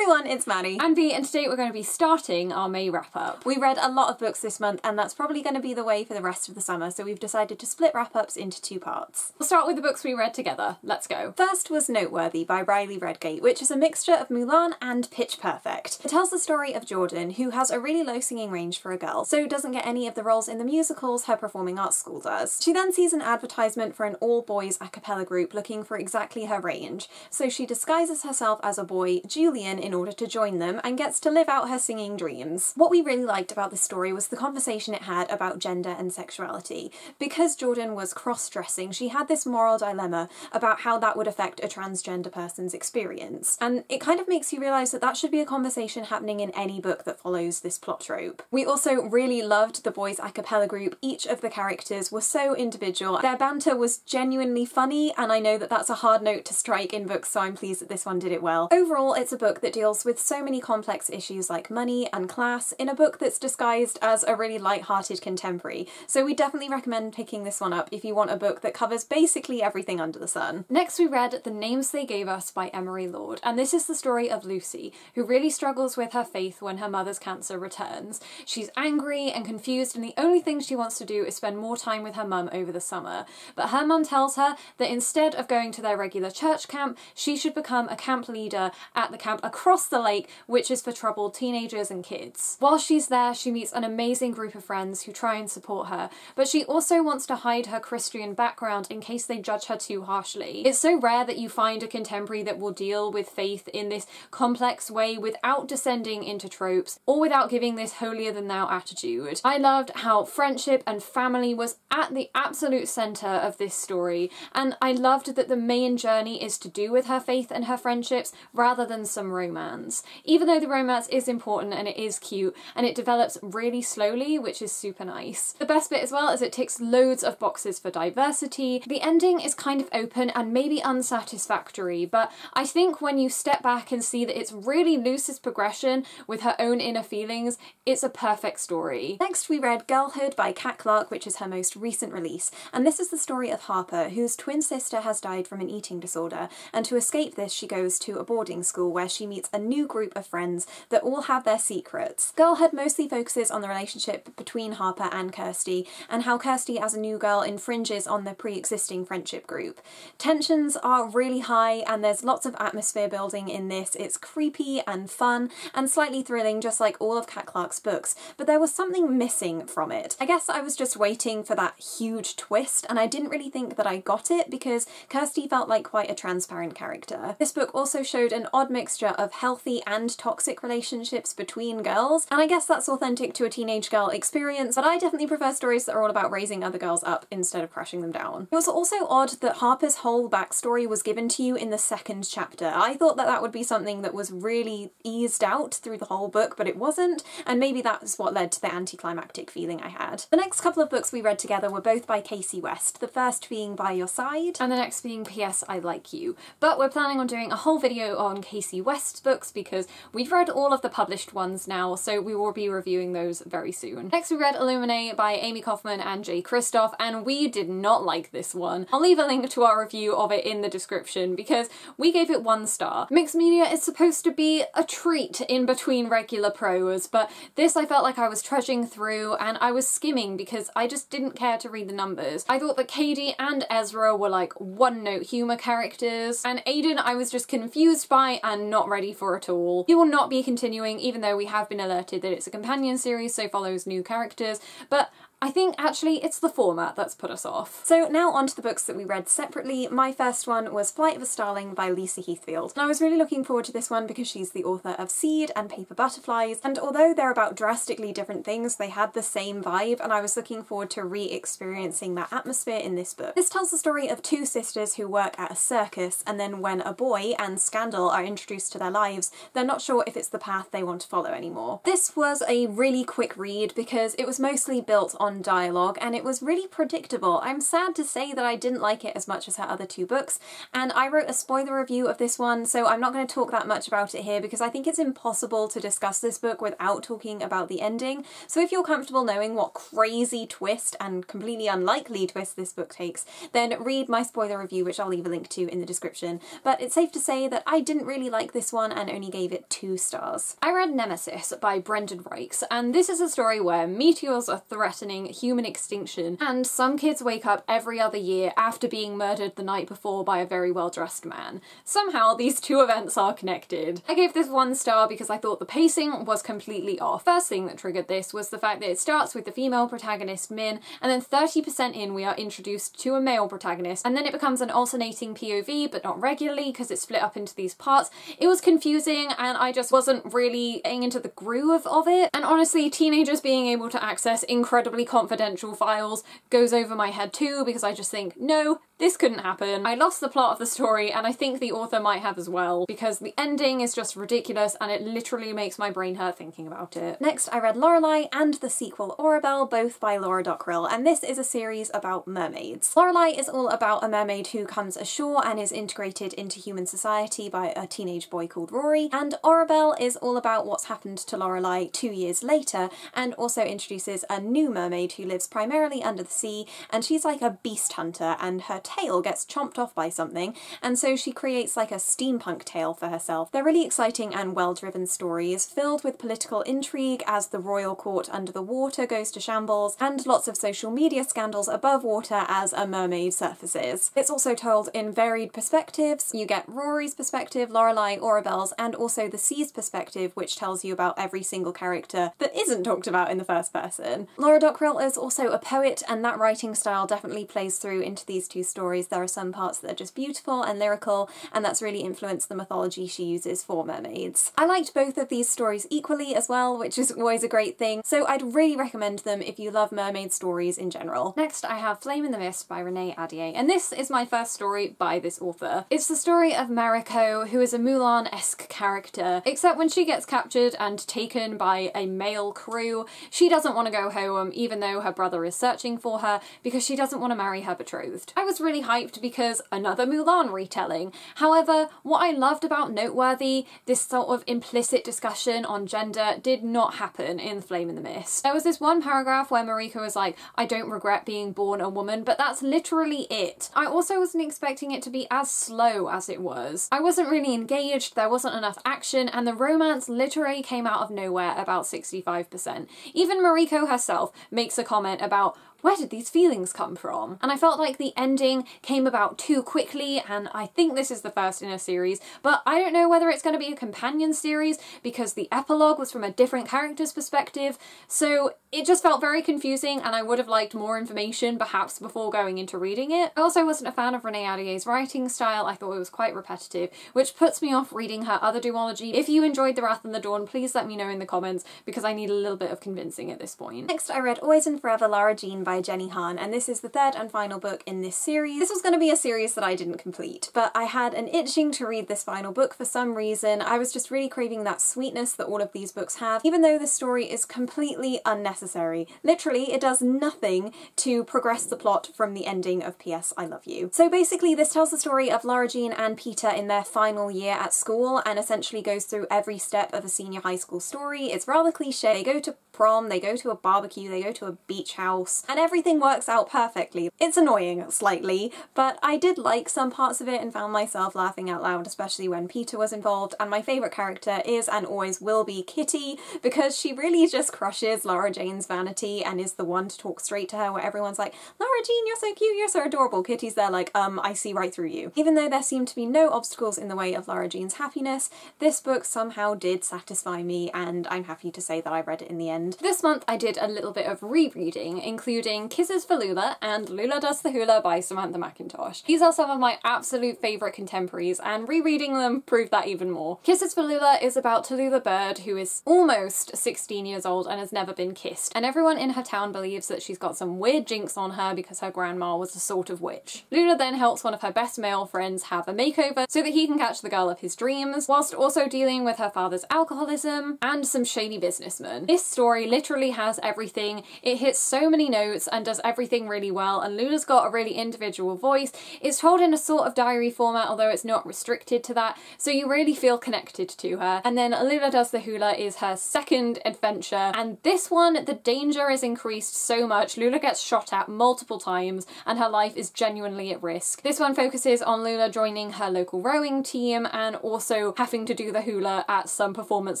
everyone, it's Maddie. I'm Bea, and today we're going to be starting our May wrap-up. We read a lot of books this month, and that's probably going to be the way for the rest of the summer, so we've decided to split wrap-ups into two parts. We'll start with the books we read together. Let's go. First was Noteworthy by Riley Redgate, which is a mixture of Mulan and Pitch Perfect. It tells the story of Jordan, who has a really low singing range for a girl, so doesn't get any of the roles in the musicals her performing arts school does. She then sees an advertisement for an all-boys a cappella group looking for exactly her range, so she disguises herself as a boy, Julian, in order to join them and gets to live out her singing dreams. What we really liked about this story was the conversation it had about gender and sexuality. Because Jordan was cross-dressing, she had this moral dilemma about how that would affect a transgender person's experience. And it kind of makes you realise that that should be a conversation happening in any book that follows this plot trope. We also really loved the boys a cappella group. Each of the characters were so individual. Their banter was genuinely funny, and I know that that's a hard note to strike in books, so I'm pleased that this one did it well. Overall, it's a book that deals with so many complex issues like money and class in a book that's disguised as a really light-hearted contemporary, so we definitely recommend picking this one up if you want a book that covers basically everything under the sun. Next we read The Names They Gave Us by Emery Lord, and this is the story of Lucy, who really struggles with her faith when her mother's cancer returns. She's angry and confused, and the only thing she wants to do is spend more time with her mum over the summer, but her mum tells her that instead of going to their regular church camp, she should become a camp leader at the camp across the lake, which is for troubled teenagers and kids. While she's there, she meets an amazing group of friends who try and support her, but she also wants to hide her Christian background in case they judge her too harshly. It's so rare that you find a contemporary that will deal with faith in this complex way without descending into tropes or without giving this holier-than-thou attitude. I loved how friendship and family was at the absolute centre of this story, and I loved that the main journey is to do with her faith and her friendships rather than some romance. Even though the romance is important and it is cute and it develops really slowly, which is super nice. The best bit as well is it ticks loads of boxes for diversity. The ending is kind of open and maybe unsatisfactory, but I think when you step back and see that it's really Lucy's progression with her own inner feelings, it's a perfect story. Next we read Girlhood by Cat Clarke, which is her most recent release, and this is the story of Harper, whose twin sister has died from an eating disorder, and to escape this she goes to a boarding school where she meets a new group of friends that all have their secrets. Girlhood mostly focuses on the relationship between Harper and Kirsty, and how Kirsty as a new girl infringes on the pre-existing friendship group. Tensions are really high and there's lots of atmosphere building in this. It's creepy and fun and slightly thrilling, just like all of Cat Clarke's books, but there was something missing from it. I guess I was just waiting for that huge twist, and I didn't really think that I got it because Kirsty felt like quite a transparent character. This book also showed an odd mixture of healthy and toxic relationships between girls, and I guess that's authentic to a teenage girl experience, but I definitely prefer stories that are all about raising other girls up instead of crashing them down. It was also odd that Harper's whole backstory was given to you in the second chapter. I thought that that would be something that was really eased out through the whole book, but it wasn't, and maybe that's what led to the anticlimactic feeling I had. The next couple of books we read together were both by Casey West, the first being By Your Side, and the next being P.S. I Like You. But we're planning on doing a whole video on Casey West's books because we've read all of the published ones now, so we will be reviewing those very soon. Next we read Illuminae by Amie Kaufman and J. Kristoff, and we did not like this one. I'll leave a link to our review of it in the description because we gave it 1 star. Mixed media is supposed to be a treat in between regular prose, but this I felt like I was trudging through and I was skimming because I just didn't care to read the numbers. I thought that Katie and Ezra were like one-note humour characters, and Aiden I was just confused by and not ready for at all. He will not be continuing, even though we have been alerted that it's a companion series so follows new characters, but I think actually it's the format that's put us off. So now on to the books that we read separately. My first one was Flight of a Starling by Lisa Heathfield, and I was really looking forward to this one because she's the author of Seed and Paper Butterflies, and although they're about drastically different things, they had the same vibe, and I was looking forward to re-experiencing that atmosphere in this book. This tells the story of 2 sisters who work at a circus, and then when a boy and scandal are introduced to their lives, they're not sure if it's the path they want to follow anymore. This was a really quick read because it was mostly built on on dialogue, and it was really predictable. I'm sad to say that I didn't like it as much as her other two books, and I wrote a spoiler review of this one, so I'm not going to talk that much about it here because I think it's impossible to discuss this book without talking about the ending. So if you're comfortable knowing what crazy twist and completely unlikely twist this book takes, then read my spoiler review, which I'll leave a link to in the description. But it's safe to say that I didn't really like this one and only gave it 2 stars. I read Nemesis by Brendan Reichs, and this is a story where meteors are threatening human extinction, and some kids wake up every other year after being murdered the night before by a very well-dressed man. Somehow these two events are connected. I gave this 1 star because I thought the pacing was completely off. First thing that triggered this was the fact that it starts with the female protagonist Min, and then 30% in we are introduced to a male protagonist, and then it becomes an alternating POV, but not regularly because it's split up into these parts. It was confusing and I just wasn't really getting into the groove of it, and honestly teenagers being able to access incredibly confidential files goes over my head too, because I just think, no, this couldn't happen. I lost the plot of the story, and I think the author might have as well, because the ending is just ridiculous and it literally makes my brain hurt thinking about it. Next, I read Lorelai and the sequel Aurabel, both by Laura Dockrill, and this is a series about mermaids. Lorelai is all about a mermaid who comes ashore and is integrated into human society by a teenage boy called Rory, and Aurabel is all about what's happened to Lorelai 2 years later, and also introduces a new mermaid who lives primarily under the sea, and she's like a beast hunter, and her tail gets chomped off by something, and so she creates like a steampunk tail for herself. They're really exciting and well-driven stories, filled with political intrigue as the royal court under the water goes to shambles, and lots of social media scandals above water as a mermaid surfaces. It's also told in varied perspectives. You get Rory's perspective, Lorelai, Aurabel's, and also the sea's perspective, which tells you about every single character that isn't talked about in the first person. Laura Dockrill is also a poet, and that writing style definitely plays through into these 2 stories. There are some parts that are just beautiful and lyrical, and that's really influenced the mythology she uses for mermaids. I liked both of these stories equally as well, which is always a great thing, so I'd really recommend them if you love mermaid stories in general. Next, I have Flame in the Mist by Renee A, and this is my first story by this author. It's the story of Mariko, who is a Mulan-esque character, except when she gets captured and taken by a male crew, she doesn't want to go home even though her brother is searching for her, because she doesn't want to marry her betrothed. I was really hyped because another Mulan retelling. However, what I loved about Noteworthy, this sort of implicit discussion on gender, did not happen in Flame in the Mist. There was this one paragraph where Mariko was like, I don't regret being born a woman, but that's literally it. I also wasn't expecting it to be as slow as it was. I wasn't really engaged, there wasn't enough action, and the romance literally came out of nowhere about 65%. Even Mariko herself makes a comment about, where did these feelings come from? And I felt like the ending came about too quickly, and I think this is the first in a series, but I don't know whether it's going to be a companion series because the epilogue was from a different character's perspective, so it just felt very confusing, and I would have liked more information perhaps before going into reading it. I also wasn't a fan of Renee Ahdieh's writing style. I thought it was quite repetitive, which puts me off reading her other duology. If you enjoyed The Wrath and the Dawn, please let me know in the comments, because I need a little bit of convincing at this point. Next, I read Always and Forever Lara Jean by Jenny Han, and this is the 3rd and final book in this series. This was going to be a series that I didn't complete, but I had an itching to read this final book for some reason. I was just really craving that sweetness that all of these books have, even though this story is completely unnecessary. Literally, it does nothing to progress the plot from the ending of P.S. I Love You. So basically, this tells the story of Lara Jean and Peter in their final year at school, and essentially goes through every step of a senior high school story. It's rather cliche. They go to prom, they go to a barbecue, they go to a beach house, and everything works out perfectly. It's annoying, slightly, but I did like some parts of it and found myself laughing out loud, especially when Peter was involved, and my favourite character is and always will be Kitty, because she really just crushes Lara Jean's vanity and is the one to talk straight to her, where everyone's like, Lara Jean, you're so cute, you're so adorable. Kitty's there like, I see right through you. Even though there seemed to be no obstacles in the way of Lara Jean's happiness, this book somehow did satisfy me, and I'm happy to say that I read it in the end. This month I did a little bit of rereading, including rereading Kisses for Lula and Lula Does the Hula by Samantha Mackintosh. These are some of my absolute favourite contemporaries, and rereading them proved that even more. Kisses for Lula is about Tallulah Bird, who is almost 16 years old and has never been kissed, and everyone in her town believes that she's got some weird jinx on her because her grandma was a sort of witch. Lula then helps one of her best male friends have a makeover so that he can catch the girl of his dreams, whilst also dealing with her father's alcoholism and some shady businessmen. This story literally has everything. It hits so many notes and does everything really well, and Lula's got a really individual voice. It's told in a sort of diary format, although it's not restricted to that, so you really feel connected to her. And then Lula Does the Hula is her second adventure, and this one, the danger is increased so much. Lula gets shot at multiple times and her life is genuinely at risk. This one focuses on Lula joining her local rowing team and also having to do the hula at some performance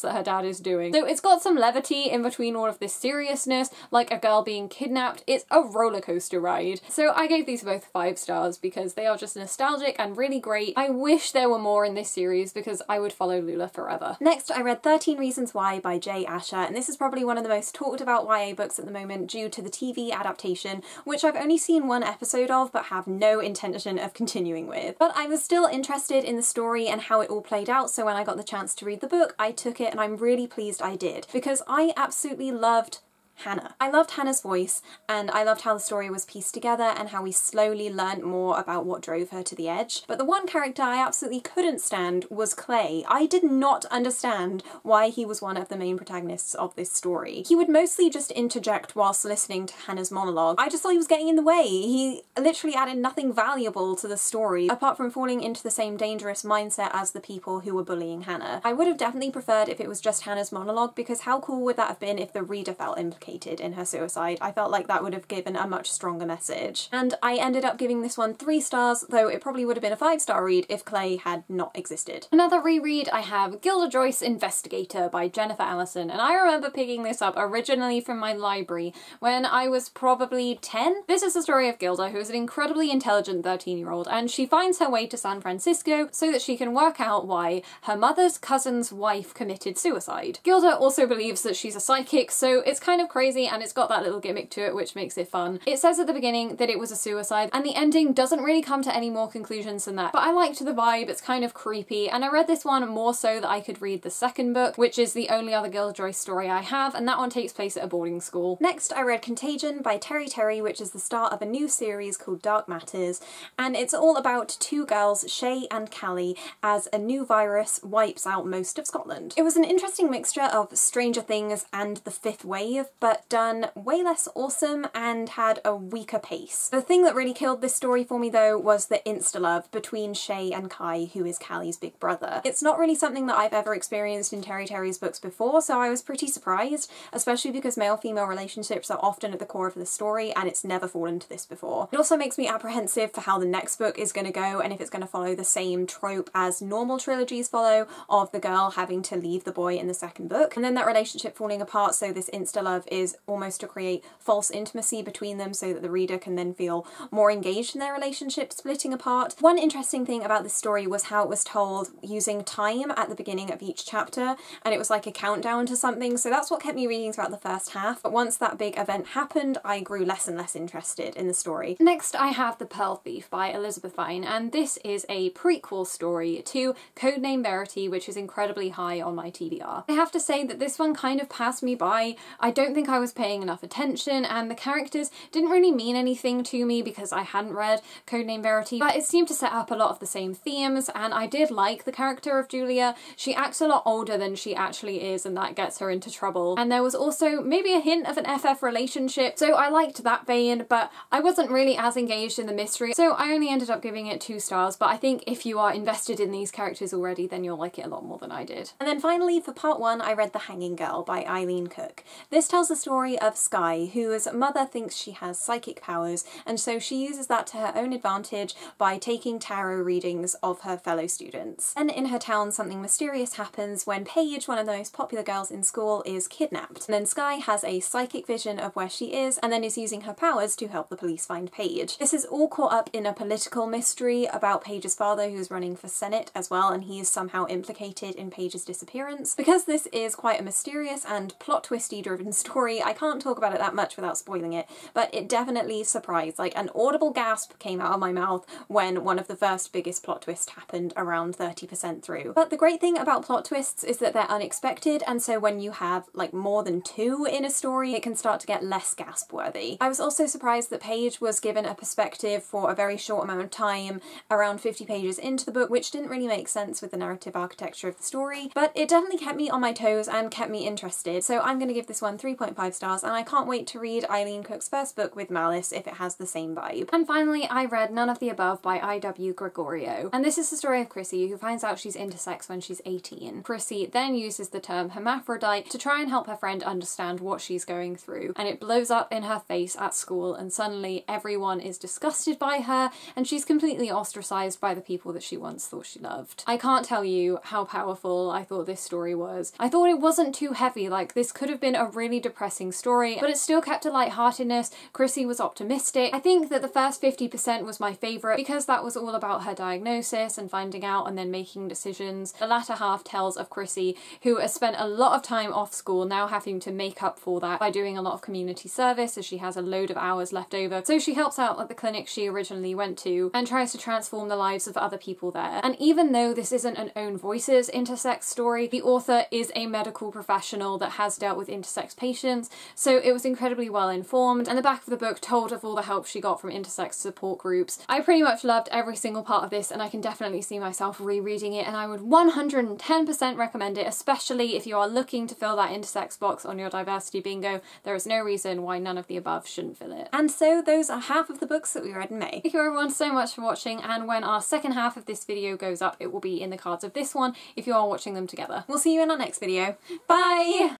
that her dad is doing. So it's got some levity in between all of this seriousness, like a girl being kidnapped. It's a roller coaster ride. So I gave these both 5 stars because they are just nostalgic and really great. I wish there were more in this series because I would follow Lula forever. Next, I read 13 Reasons Why by J. Asher, and this is probably one of the most talked about YA books at the moment due to the TV adaptation, which I've only seen 1 episode of but have no intention of continuing with. But I was still interested in the story and how it all played out, so when I got the chance to read the book, I took it, and I'm really pleased I did, because I absolutely loved Hannah. I loved Hannah's voice, and I loved how the story was pieced together and how we slowly learnt more about what drove her to the edge. But the one character I absolutely couldn't stand was Clay. I did not understand why he was one of the main protagonists of this story. He would mostly just interject whilst listening to Hannah's monologue. I just thought he was getting in the way. He literally added nothing valuable to the story, apart from falling into the same dangerous mindset as the people who were bullying Hannah. I would have definitely preferred if it was just Hannah's monologue, because how cool would that have been if the reader felt implicated in her suicide? I felt like that would have given a much stronger message. And I ended up giving this one 3 stars, though it probably would have been a 5-star read if Clay had not existed. Another reread, I have Gilda Joyce Investigator by Jennifer Allison, and I remember picking this up originally from my library when I was probably 10. This is the story of Gilda, who is an incredibly intelligent 13-year-old, and she finds her way to San Francisco so that she can work out why her mother's cousin's wife committed suicide. Gilda also believes that she's a psychic, so it's kind of crazy, and it's got that little gimmick to it which makes it fun. It says at the beginning that it was a suicide, and the ending doesn't really come to any more conclusions than that, but I liked the vibe. It's kind of creepy, and I read this one more so that I could read the second book, which is the only other Gilda Joyce story I have, and that one takes place at a boarding school. Next, I read Contagion by Teri, which is the start of a new series called Dark Matters, and it's all about 2 girls, Shay and Callie, as a new virus wipes out most of Scotland. It was an interesting mixture of Stranger Things and The Fifth Wave, but done way less awesome and had a weaker pace. The thing that really killed this story for me though was the insta-love between Shay and Kai, who is Callie's big brother. It's not really something that I've ever experienced in Teri's books before, so I was pretty surprised, especially because male-female relationships are often at the core of the story, and it's never fallen to this before. It also makes me apprehensive for how the next book is going to go, and if it's going to follow the same trope as normal trilogies follow, of the girl having to leave the boy in the second book, and then that relationship falling apart, so this insta-love is almost to create false intimacy between them so that the reader can then feel more engaged in their relationship splitting apart. One interesting thing about this story was how it was told using time at the beginning of each chapter, and it was like a countdown to something, so that's what kept me reading throughout the first half, but once that big event happened, I grew less and less interested in the story. Next, I have The Pearl Thief by Elizabeth Vine, and this is a prequel story to Codename Verity, which is incredibly high on my TBR. I have to say that this one kind of passed me by. I don't think I was paying enough attention, and the characters didn't really mean anything to me because I hadn't read Codename Verity, but it seemed to set up a lot of the same themes, and I did like the character of Julia. She acts a lot older than she actually is, and that gets her into trouble. And there was also maybe a hint of an FF relationship, so I liked that vein, but I wasn't really as engaged in the mystery, so I only ended up giving it 2 stars, but I think if you are invested in these characters already, then you'll like it a lot more than I did. And then finally, for part 1, I read The Hanging Girl by Eileen Cook. This tells the story of Skye, whose mother thinks she has psychic powers, and so she uses that to her own advantage by taking tarot readings of her fellow students. And in her town, something mysterious happens when Paige, one of the most popular girls in school, is kidnapped. And then Skye has a psychic vision of where she is, and then is using her powers to help the police find Paige. This is all caught up in a political mystery about Paige's father, who's running for Senate as well, and he is somehow implicated in Paige's disappearance. Because this is quite a mysterious and plot twisty driven story, story. I can't talk about it that much without spoiling it, but it definitely surprised. Like, an audible gasp came out of my mouth when one of the first biggest plot twists happened around 30% through. But the great thing about plot twists is that they're unexpected, and so when you have like more than two in a story, it can start to get less gasp worthy. I was also surprised that Paige was given a perspective for a very short amount of time, around 50 pages into the book, which didn't really make sense with the narrative architecture of the story, but it definitely kept me on my toes and kept me interested. So I'm going to give this one 3.5 stars, and I can't wait to read Eileen Cook's first book with Malice if it has the same vibe. And finally, I read None of the Above by I.W. Gregorio. And this is the story of Chrissy, who finds out she's intersex when she's 18. Chrissy then uses the term hermaphrodite to try and help her friend understand what she's going through. And it blows up in her face at school, and suddenly everyone is disgusted by her, and she's completely ostracized by the people that she once thought she loved. I can't tell you how powerful I thought this story was. I thought it wasn't too heavy, like this could have been a really depressing story, but it still kept a lightheartedness. Chrissy was optimistic. I think that the first 50% was my favourite because that was all about her diagnosis and finding out and then making decisions. The latter half tells of Chrissy, who has spent a lot of time off school, now having to make up for that by doing a lot of community service, as she has a load of hours left over. So she helps out at the clinic she originally went to and tries to transform the lives of other people there. And even though this isn't an own voices intersex story, the author is a medical professional that has dealt with intersex patients, so it was incredibly well informed, and the back of the book told of all the help she got from intersex support groups. I pretty much loved every single part of this, and I can definitely see myself rereading it, and I would 110% recommend it, especially if you are looking to fill that intersex box on your diversity bingo. There is no reason why None of the Above shouldn't fill it. And so those are half of the books that we read in May. Thank you everyone so much for watching, and when our second half of this video goes up, it will be in the cards of this one if you are watching them together. We'll see you in our next video. Bye!